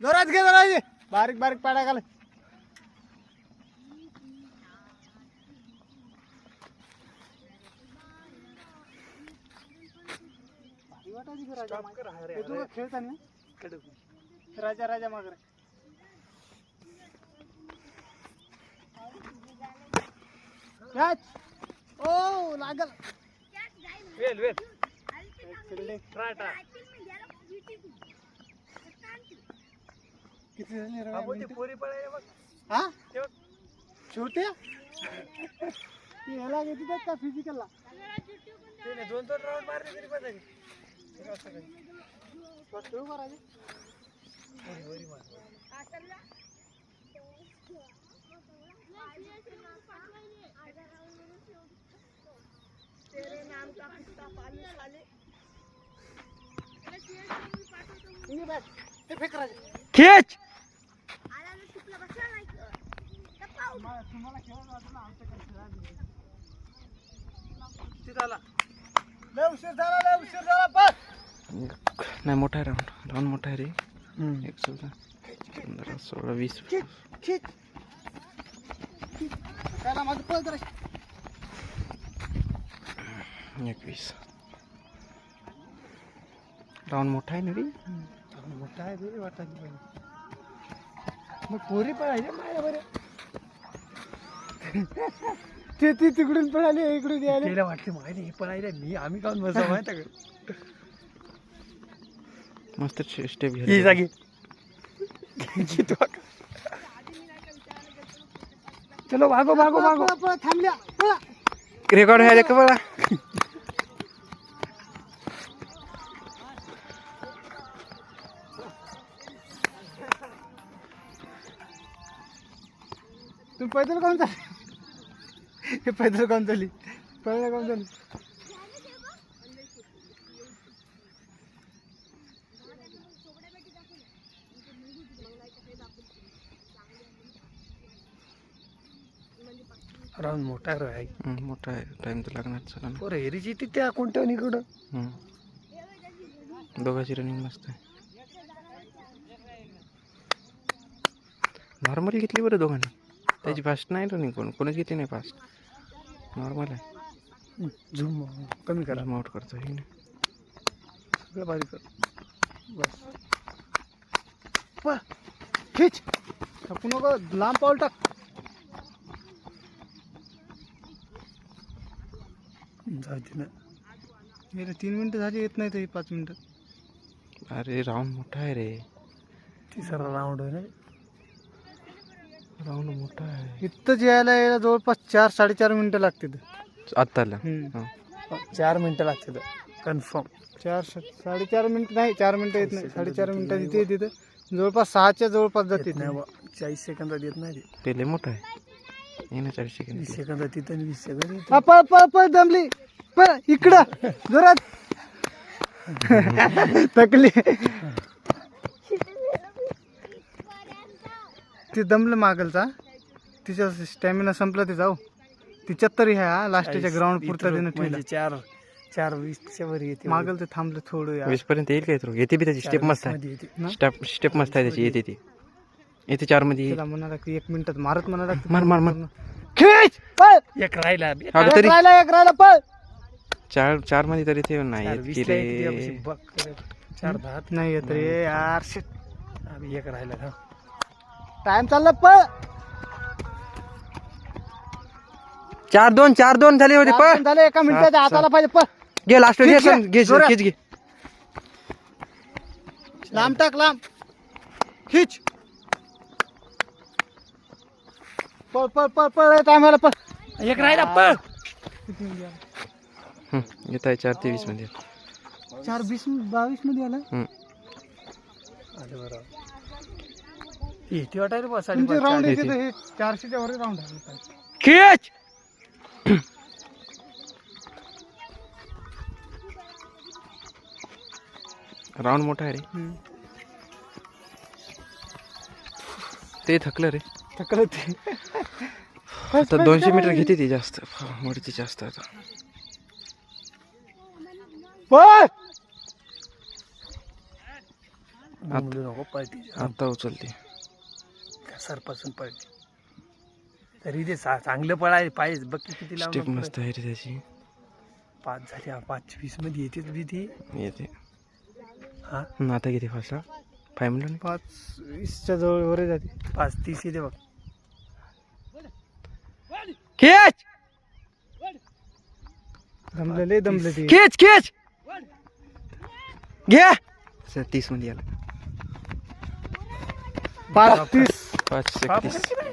जोरात घे जरा बारीक बारीक पाड्या घाल खेळता राजा राजा मागर ओ लागल वेल वेल ट्राय ट्राय किती झाले पोरी पळाय बघ हा छोटे याला किती का फिजिकलला त्याने 2-2 राऊंड मारले तरी बस आहे फक्त उभा राहा वरी मार तेरे नाम का कुत्ता पानी साले ये बैठ ते फेक राजा खींच आला ना चुकला बसला नाही तुम्हाला खेळायला वाटलं ना आमच्या कडे किती झाला लय उशीर झाला बस नाही मोठा आहे राऊंड मोठा आहे रे 15 16 20 खींच त्याला माझं पळ जरा 21 राऊंड मोठा आहे ना रे मोठा आहे रे वाटत मग पोरी पळायचे माझ्या बरं ते तिकडून पळाले इकडून यायला वाटले माहिती हे पळायला मी आम्ही काऊन बसा माहिती का मस्त स्टेप ही जागी चलो भागो थांबल्या रेकॉर्ड व्हायला का बघा तुम्ही पैदल कोण चालली हे पैदल कोण चालली पळायला कोण चालली राऊंड मोठा आहे मोठा आहे टाइम तर लागणार चला ना पोरं हेरीची ती त्या कोणत्या इकडं दोघांची रनिंग मस्त आहे नॉर्मल घेतली बरं दोघांनी त्याची फास्ट नाही रनिंग कोणच घेतली नाही फास्ट नॉर्मल आहे झूम कमी करा आउट करतो हे नाही सगळं बारीक कर बस खीच टाकू नको लांब पाऊल टाक जाऊ ना 3 मिनिटं झाली येत नाही तरी 5 मिनिटं अरे राऊंड मोठा आहे रे तिसरा राऊंड आहे ना राऊंड मोठा आहे इथंच यायला जवळपास 4-4.5 मिनिटं लागतील आत्ताला 4 मिनिटं लागतील कन्फर्म 4-4.5 मिनिटं नाही 4 मिनिटं येत नाही 4.5 मिनिटात इथे तिथं जवळपास 6च्या जवळपास जाते नाही 40 सेकंदात येत नाही ते लय मोठा आहे येणं 40 सेकंद 20 सेकंदात तिथं 20 सेकंद पळ दमली पळ इकडं जोरात थकली ती दमलं मागलचा तिचा स्टॅमिना संपला ते जाऊ 73 ह्या लास्टच्या ग्राउंड पुरता तिनं ठेवलं 4:20च्या वर येते मागल ते थांबलं थोडं 20 पर्यंत येईल काय तो येते बी त्याची स्टेप मस्त आहे स्टेप मस्त आहे त्याची येते ती येते 4 मध्ये तिला म्हणाला की 1 मिनिटात मारत म्हणाला मार खीच पळ एक राहिला पळ 4 मध्ये तरी ते नाही येत की रे 4:10 नाही येत रे यार शिट एक राहिला टाइम चालला पळ 4-2 झाले होते पळ झाले 1 मिनिटात हाताला पाहिजे पळ घे लास्ट घे लांब टाक लांब खीच पळ टायमाला पळ एक राहिला पळ येत आहे 4:23 मध्ये 4:22 मध्ये आला येते वाटायला बस राऊंड येते हे 400च्या वर राऊंड आहे खीच राऊंड मोठा आहे रे ते थकलं रे आता 200 मीटर घेते ती जास्त मोडती जास्त आता नको पळती आता उचलते सरपासून पळते तरी ते चांगलं पळाय पाहिजे बघ किती स्टेप लावून मस्त आहे रे त्याची 5 झाली 5:20 मध्ये येतेच बी ती येते हा आता किती फास्ट 5 मिनिट 5:20च्या जवळ वर जाते 5:30 येते बघ खेच दमले ते खेच खेच घ्या 30 मध्ये आला 5:30 5:31